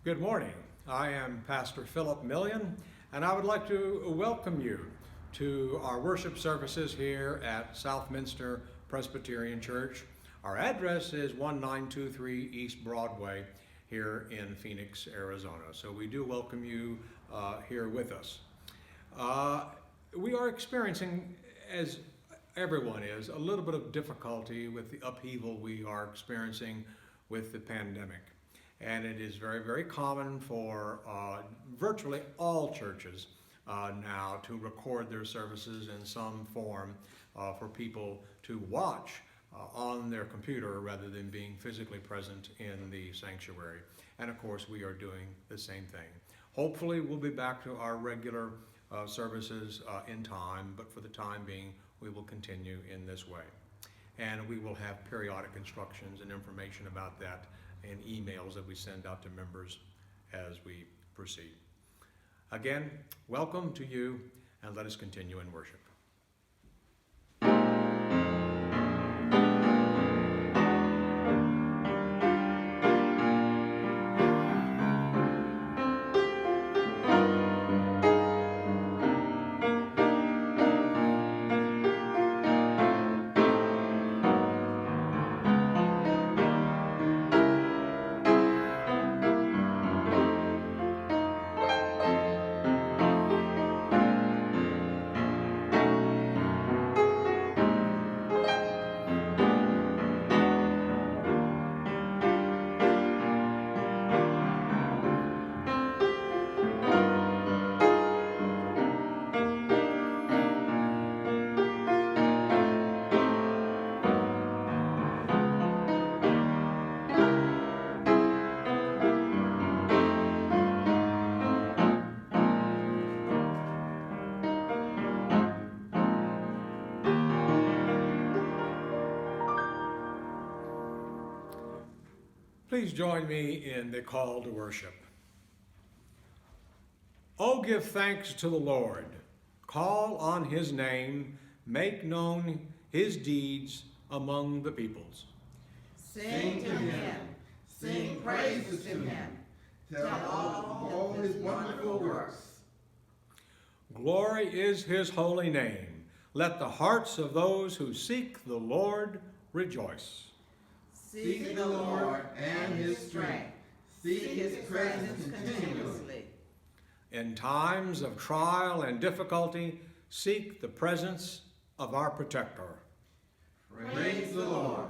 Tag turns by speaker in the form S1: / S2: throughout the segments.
S1: Good morning. I am Pastor Philip Millian, and I would like to welcome you to our worship services here at Southminster Presbyterian Church. Our address is 1923 East Broadway here in Phoenix, Arizona. So we do welcome you here with us. We are experiencing, as everyone is, a little bit of difficulty with the upheaval we are experiencing with the pandemic. And it is very, very common for virtually all churches now to record their services in some form for people to watch on their computer rather than being physically present in the sanctuary. And of course, we are doing the same thing. Hopefully, we'll be back to our regular services in time, but for the time being, we will continue in this way. And we will have periodic instructions and information about that and emails that we send out to members as we proceed. Again, welcome to you, and let us continue in worship. Please join me in the call to worship. Oh, give thanks to the Lord. Call on his name. Make known his deeds among the peoples.
S2: Sing to him. Sing praises to him. Tell all his wonderful works.
S1: Glory is his holy name. Let the hearts of those who seek the Lord rejoice.
S2: Seek the Lord and his strength. Seek his presence continuously.
S1: In times of trial and difficulty, seek the presence of our protector.
S2: Praise the Lord.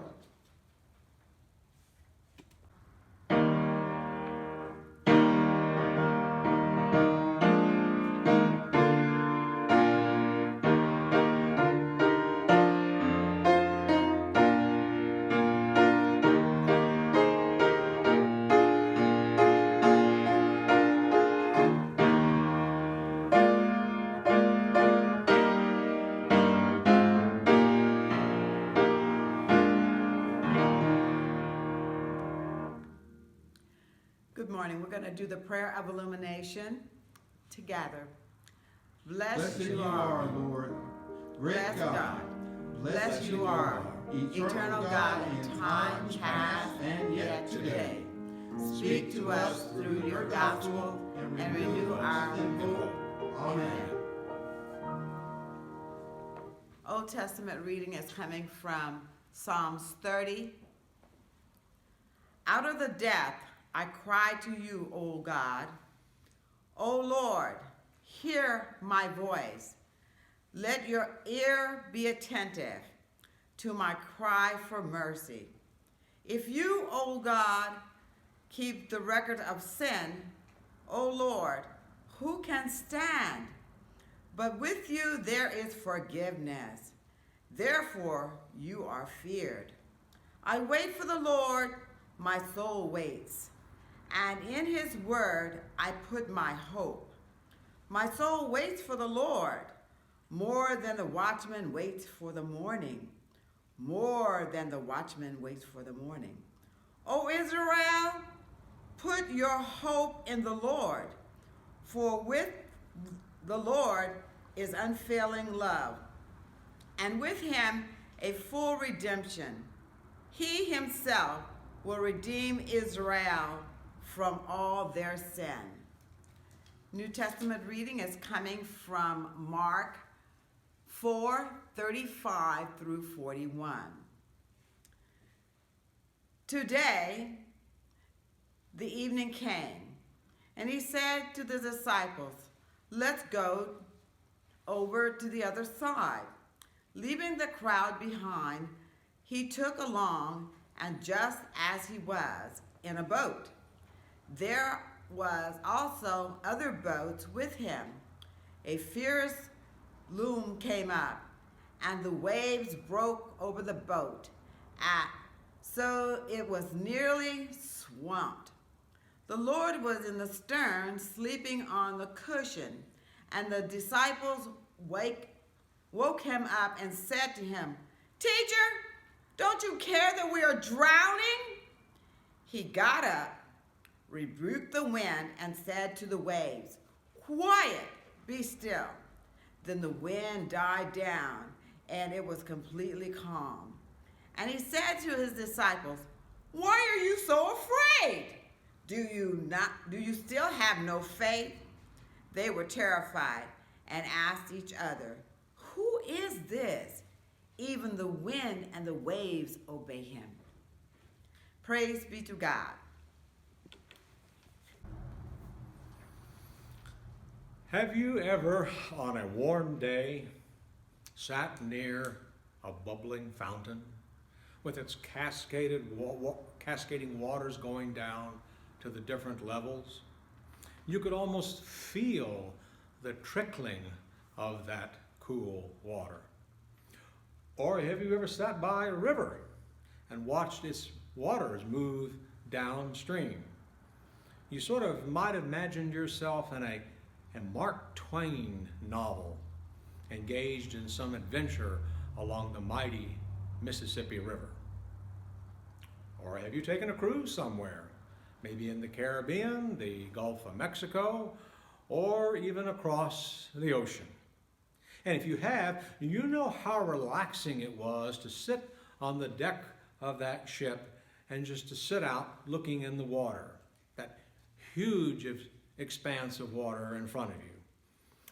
S3: Good morning. We're going to do the prayer of illumination together. Blessed you are,
S2: Lord,
S3: great God. Blessed you are, eternal God in time past and yet today. Speak to us through your gospel and renew our hope. Amen. Old Testament reading is coming from Psalms 30. Out of the depth I cry to you, O God. O Lord, hear my voice. Let your ear be attentive to my cry for mercy. If you, O God, keep the record of sin, O Lord, who can stand? But with you there is forgiveness. Therefore you are feared. I wait for the Lord, my soul waits. And in his word I put my hope. My soul waits for the Lord, more than the watchman waits for the morning. More than the watchman waits for the morning. O Israel, put your hope in the Lord, for with the Lord is unfailing love, and with him a full redemption. He himself will redeem Israel from all their sin. New Testament reading is coming from Mark 4:35 through 41. Today, the evening came, and he said to the disciples, "Let's go over to the other side." Leaving the crowd behind, he took along, and just as he was, in a boat, there was also other boats with him. A fierce loom came up, and the waves broke over the boat, so it was nearly swamped. The Lord was in the stern, sleeping on the cushion, and the disciples woke him up and said to him, "Teacher, don't you care that we are drowning?" He got up, rebuked the wind, and said to the waves, "Quiet, be still." Then the wind died down, and it was completely calm. And he said to his disciples, "Why are you so afraid? Do you still have no faith?" They were terrified and asked each other, "Who is this? Even the wind and the waves obey him." Praise be to God.
S1: Have you ever, on a warm day, sat near a bubbling fountain with its cascading waters going down to the different levels? You could almost feel the trickling of that cool water. Or have you ever sat by a river and watched its waters move downstream? You sort of might imagine yourself in a Mark Twain novel, engaged in some adventure along the mighty Mississippi River. Or have you taken a cruise somewhere, maybe in the Caribbean, the Gulf of Mexico, or even across the ocean? And if you have, you know how relaxing it was to sit on the deck of that ship and just to sit out looking in the water, that huge expanse of water in front of you.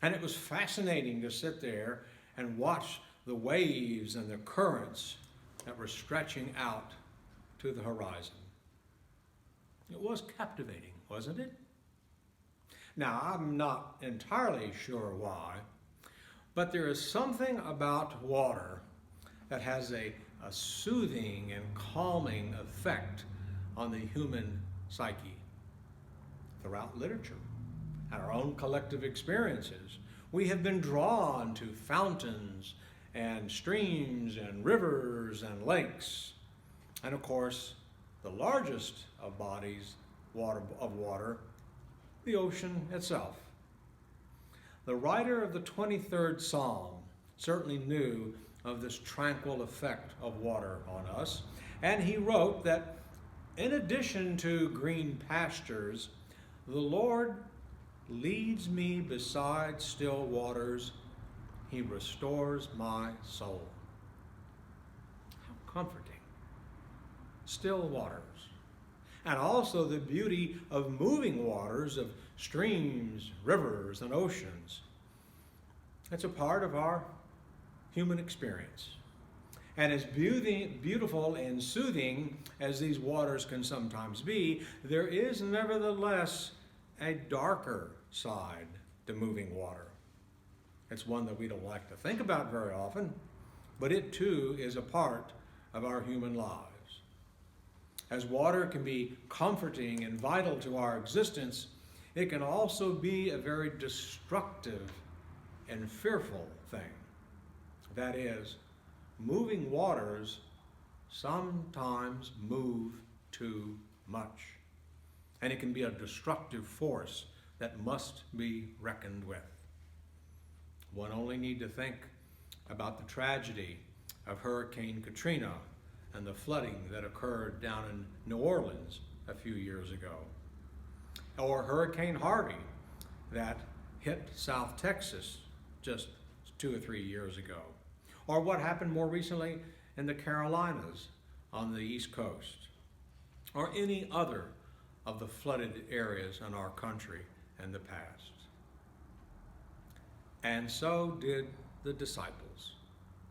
S1: And it was fascinating to sit there and watch the waves and the currents that were stretching out to the horizon. It was captivating, wasn't it? Now, I'm not entirely sure why, but there is something about water that has a soothing and calming effect on the human psyche. Throughout literature and our own collective experiences, we have been drawn to fountains and streams and rivers and lakes. And of course, the largest of bodies of water, the ocean itself. The writer of the 23rd Psalm certainly knew of this tranquil effect of water on us, and he wrote that in addition to green pastures, the Lord leads me beside still waters. He restores my soul. How comforting. Still waters. And also the beauty of moving waters, of streams, rivers, and oceans. It's a part of our human experience. And as beautiful and soothing as these waters can sometimes be, there is nevertheless a darker side to moving water. It's one that we don't like to think about very often, but it too is a part of our human lives. As water can be comforting and vital to our existence, it can also be a very destructive and fearful thing. That is, moving waters sometimes move too much, and it can be a destructive force that must be reckoned with. One only need to think about the tragedy of Hurricane Katrina and the flooding that occurred down in New Orleans a few years ago, or Hurricane Harvey that hit South Texas just 2 or 3 years ago, or what happened more recently in the Carolinas on the East Coast, or any other of the flooded areas in our country in the past. And so did the disciples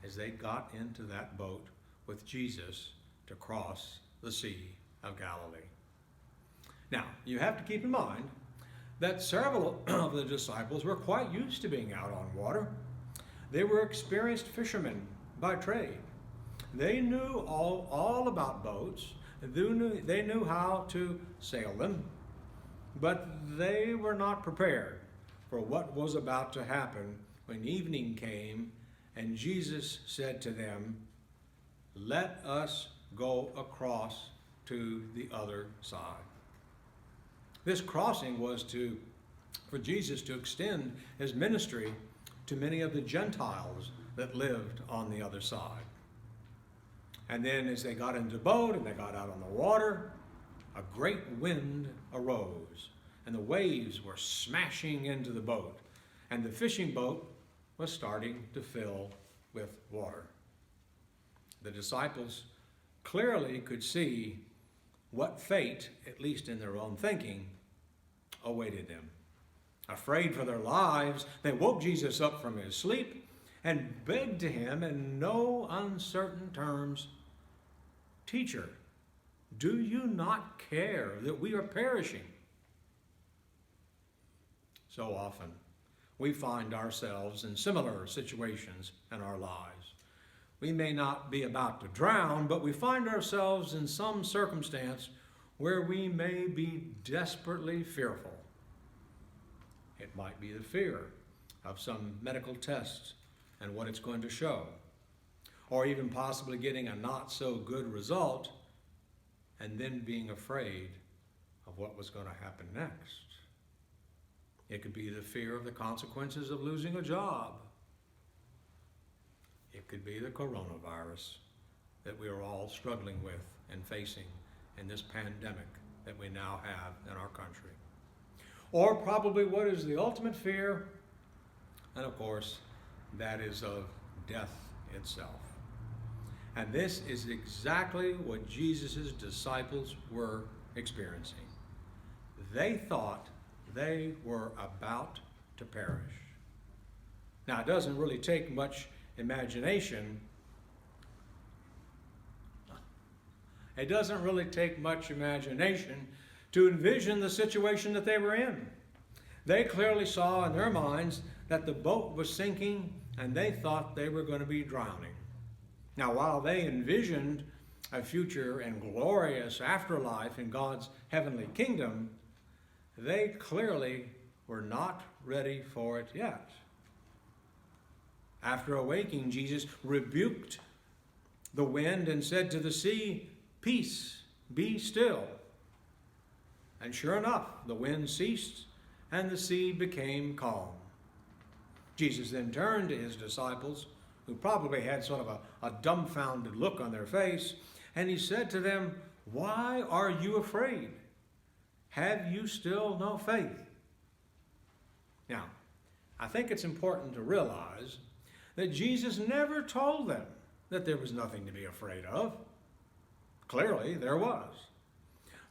S1: as they got into that boat with Jesus to cross the Sea of Galilee. Now, you have to keep in mind that several of the disciples were quite used to being out on water. They were experienced fishermen by trade. They knew all about boats. They knew how to sail them, but they were not prepared for what was about to happen when evening came and Jesus said to them, "Let us go across to the other side." This crossing was for Jesus to extend his ministry to many of the Gentiles that lived on the other side. And then as they got into the boat and they got out on the water, a great wind arose, and the waves were smashing into the boat, and the fishing boat was starting to fill with water. The disciples clearly could see what fate, at least in their own thinking, awaited them. Afraid for their lives, they woke Jesus up from his sleep and begged to him in no uncertain terms, "Teacher, do you not care that we are perishing?" So often, we find ourselves in similar situations in our lives. We may not be about to drown, but we find ourselves in some circumstance where we may be desperately fearful. It might be the fear of some medical test and what it's going to show, or even possibly getting a not so good result and then being afraid of what was going to happen next. It could be the fear of the consequences of losing a job. It could be the coronavirus that we are all struggling with and facing in this pandemic that we now have in our country. Or probably what is the ultimate fear? And of course, that is of death itself. And this is exactly what Jesus' disciples were experiencing. They thought they were about to perish. Now, it doesn't really take much imagination. It doesn't really take much imagination to envision the situation that they were in. They clearly saw in their minds that the boat was sinking and they thought they were going to be drowning. Now, while they envisioned a future and glorious afterlife in God's heavenly kingdom, they clearly were not ready for it yet. After awaking, Jesus rebuked the wind and said to the sea, "Peace, be still." And sure enough, the wind ceased and the sea became calm. Jesus then turned to his disciples, who probably had sort of a dumbfounded look on their face, and he said to them, "Why are you afraid? Have you still no faith?" Now, I think it's important to realize that Jesus never told them that there was nothing to be afraid of. Clearly, there was.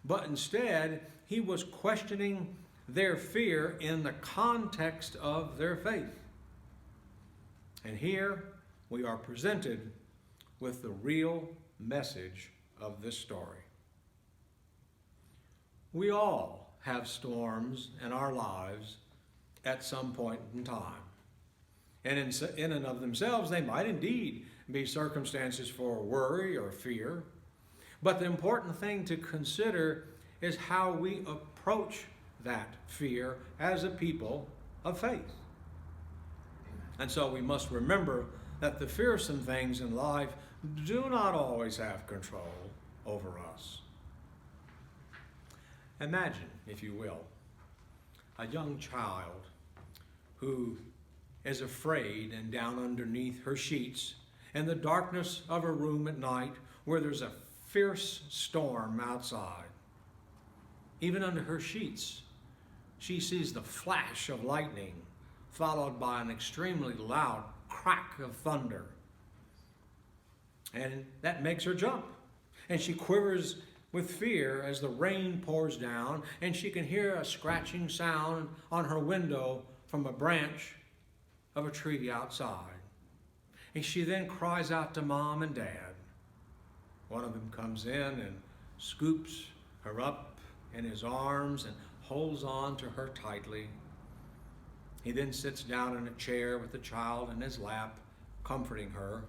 S1: But instead, he was questioning their fear in the context of their faith. And here we are presented with the real message of this story. We all have storms in our lives at some point in time. And in and of themselves, they might indeed be circumstances for worry or fear. But the important thing to consider is how we approach that fear as a people of faith. And so we must remember that the fearsome things in life do not always have control over us. Imagine, if you will, a young child who is afraid and down underneath her sheets in the darkness of her room at night where there's a fierce storm outside. Even under her sheets, she sees the flash of lightning followed by an extremely loud crack of thunder. And that makes her jump. And she quivers with fear as the rain pours down and she can hear a scratching sound on her window from a branch of a tree outside. And she then cries out to Mom and Dad. One of them comes in and scoops her up in his arms and holds on to her tightly. He then sits down in a chair with the child in his lap, comforting her.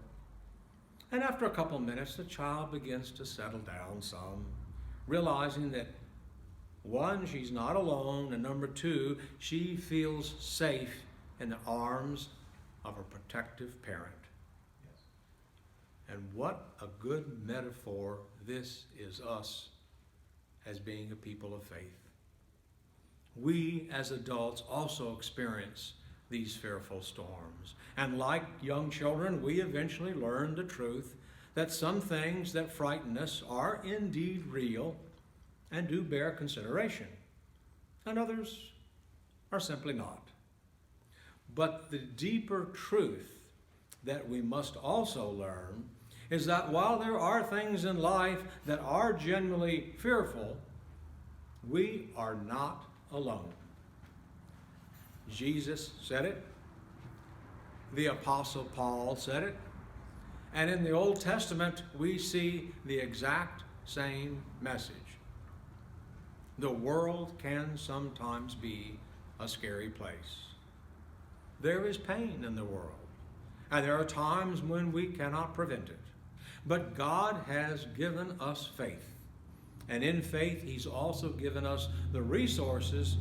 S1: And after a couple minutes, the child begins to settle down some, realizing that one, she's not alone, and number two, she feels safe in the arms of a protective parent. Yes. And what a good metaphor this is us as being a people of faith. We as adults also experience these fearful storms. And like young children, we eventually learn the truth that some things that frighten us are indeed real and do bear consideration, and others are simply not. But the deeper truth that we must also learn is that while there are things in life that are genuinely fearful, we are not alone. Jesus said it. The Apostle Paul said it. And in the Old Testament, we see the exact same message. The world can sometimes be a scary place. There is pain in the world, and there are times when we cannot prevent it. But God has given us faith. And in faith, He's also given us the resources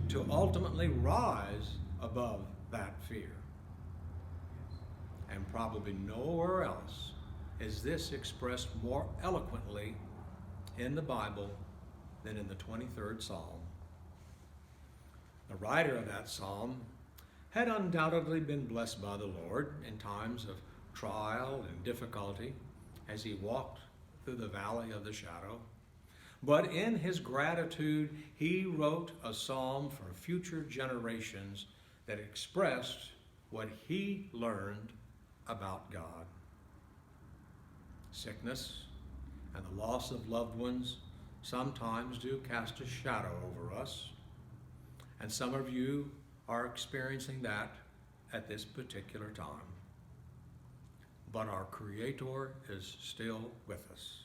S1: to ultimately rise above that fear. And probably nowhere else is this expressed more eloquently in the Bible than in the 23rd Psalm. The writer of that psalm had undoubtedly been blessed by the Lord in times of trial and difficulty as he walked through the valley of the shadow. But in his gratitude, he wrote a psalm for future generations that expressed what he learned about God. Sickness and the loss of loved ones sometimes do cast a shadow over us, and some of you are experiencing that at this particular time. But our Creator is still with us.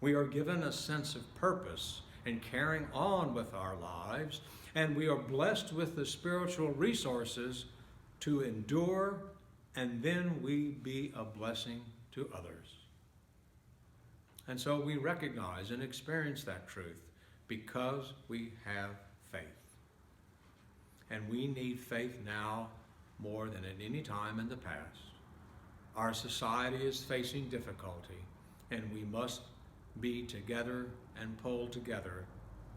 S1: We are given a sense of purpose in carrying on with our lives, and we are blessed with the spiritual resources to endure, and then we be a blessing to others. And so we recognize and experience that truth because we have faith. And we need faith now more than at any time in the past. Our society is facing difficulty, and we must be together and pull together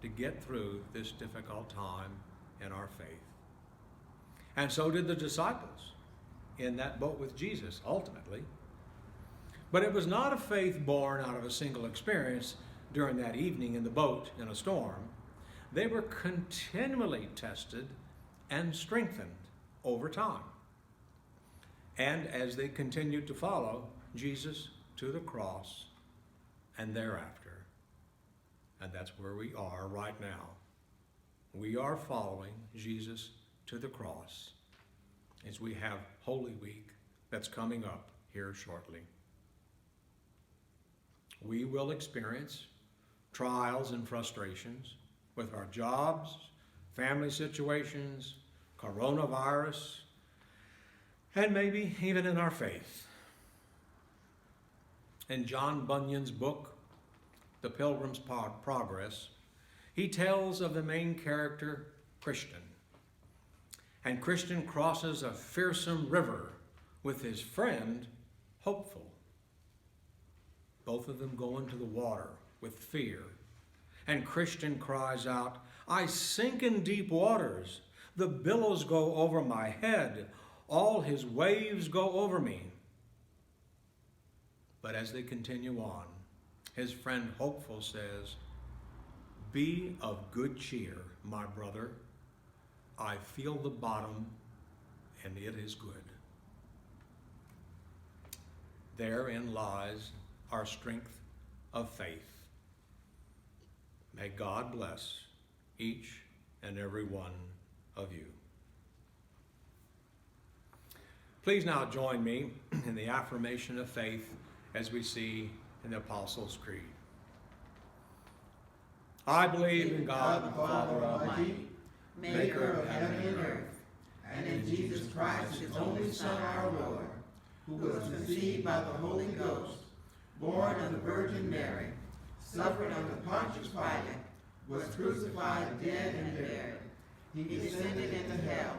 S1: to get through this difficult time in our faith. And so did the disciples in that boat with Jesus, ultimately. But it was not a faith born out of a single experience during that evening in the boat in a storm. They were continually tested and strengthened over time. And as they continued to follow Jesus to the cross and thereafter. And that's where we are right now. We are following Jesus to the cross as we have Holy Week that's coming up here shortly. We will experience trials and frustrations with our jobs, family situations, coronavirus, and maybe even in our faith. In John Bunyan's book, The Pilgrim's Progress, he tells of the main character, Christian. And Christian crosses a fearsome river with his friend, Hopeful. Both of them go into the water with fear. And Christian cries out, "I sink in deep waters. The billows go over my head. All his waves go over me." But as they continue on, his friend Hopeful says, "Be of good cheer, my brother. I feel the bottom, and it is good." Therein lies our strength of faith. May God bless each and every one of you. Please now join me in the affirmation of faith as we see in the Apostles' Creed. I believe in God the Father Almighty,
S2: maker of heaven and earth, and in Jesus Christ, his only Son, our Lord, who was conceived by the Holy Ghost, born of the Virgin Mary, suffered under Pontius Pilate, was crucified, dead, and buried. He descended into hell.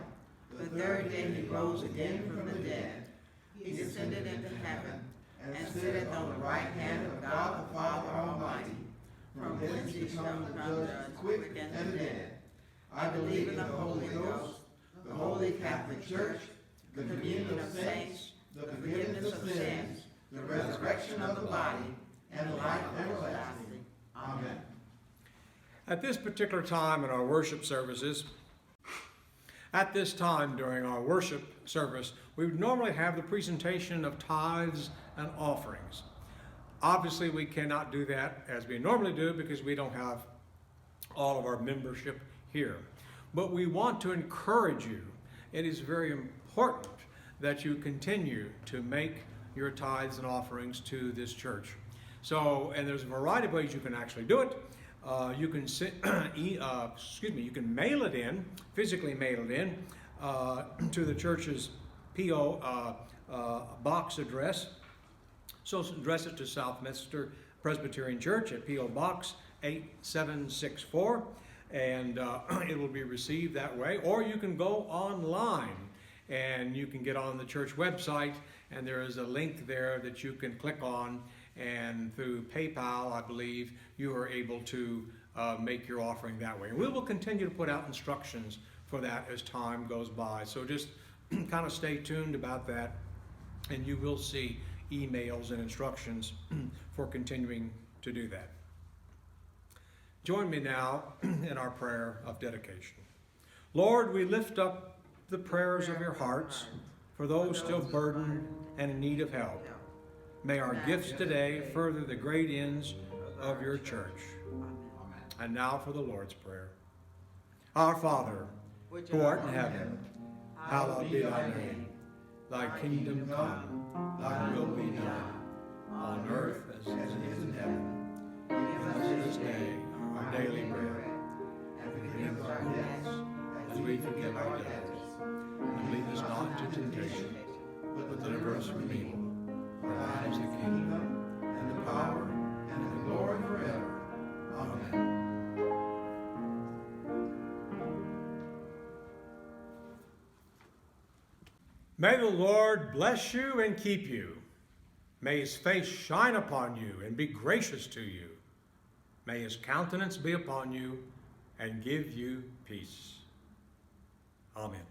S2: The third day he rose again from the dead. He descended into heaven, and sitteth on the right hand of God the Father Almighty, from whence he comes to judge the quick and the dead. I believe in the Holy Ghost, the Holy Catholic Church, the communion of saints, the forgiveness of sins, the resurrection of the body, and life everlasting. Amen.
S1: At this particular time in our worship services, at this time during our worship service, we would normally have the presentation of tithes and offerings. Obviously, we cannot do that as we normally do because we don't have all of our membership here. But we want to encourage you. It is very important that you continue to make your tithes and offerings to this church. So, and there's a variety of ways you can actually do it. You can you can mail it in, physically mail it in to the church's P.O. Box address. So address it to Southminster Presbyterian Church at P.O. Box 8764, and it will be received that way. Or you can go online and you can get on the church website, and there is a link there that you can click on, and through PayPal, I believe, you are able to make your offering that way. And we will continue to put out instructions for that as time goes by. So just kind of stay tuned about that, and you will see emails and instructions for continuing to do that. Join me now in our prayer of dedication. Lord, we lift up the prayers of your hearts for those still burdened and in need of help. May our gifts today further the great ends of your church. And now for the Lord's Prayer. Our Father, who art in heaven, hallowed be thy name. Thy kingdom come, thy will be done, on earth as it is in heaven. Give us this day our daily bread, and forgive us our debts, as we forgive our debtors. And lead us not into temptation, but deliver us from evil. For thine is the kingdom, and the power, and the glory forever. Amen. May the Lord bless you and keep you. May his face shine upon you and be gracious to you. May his countenance be upon you and give you peace. Amen.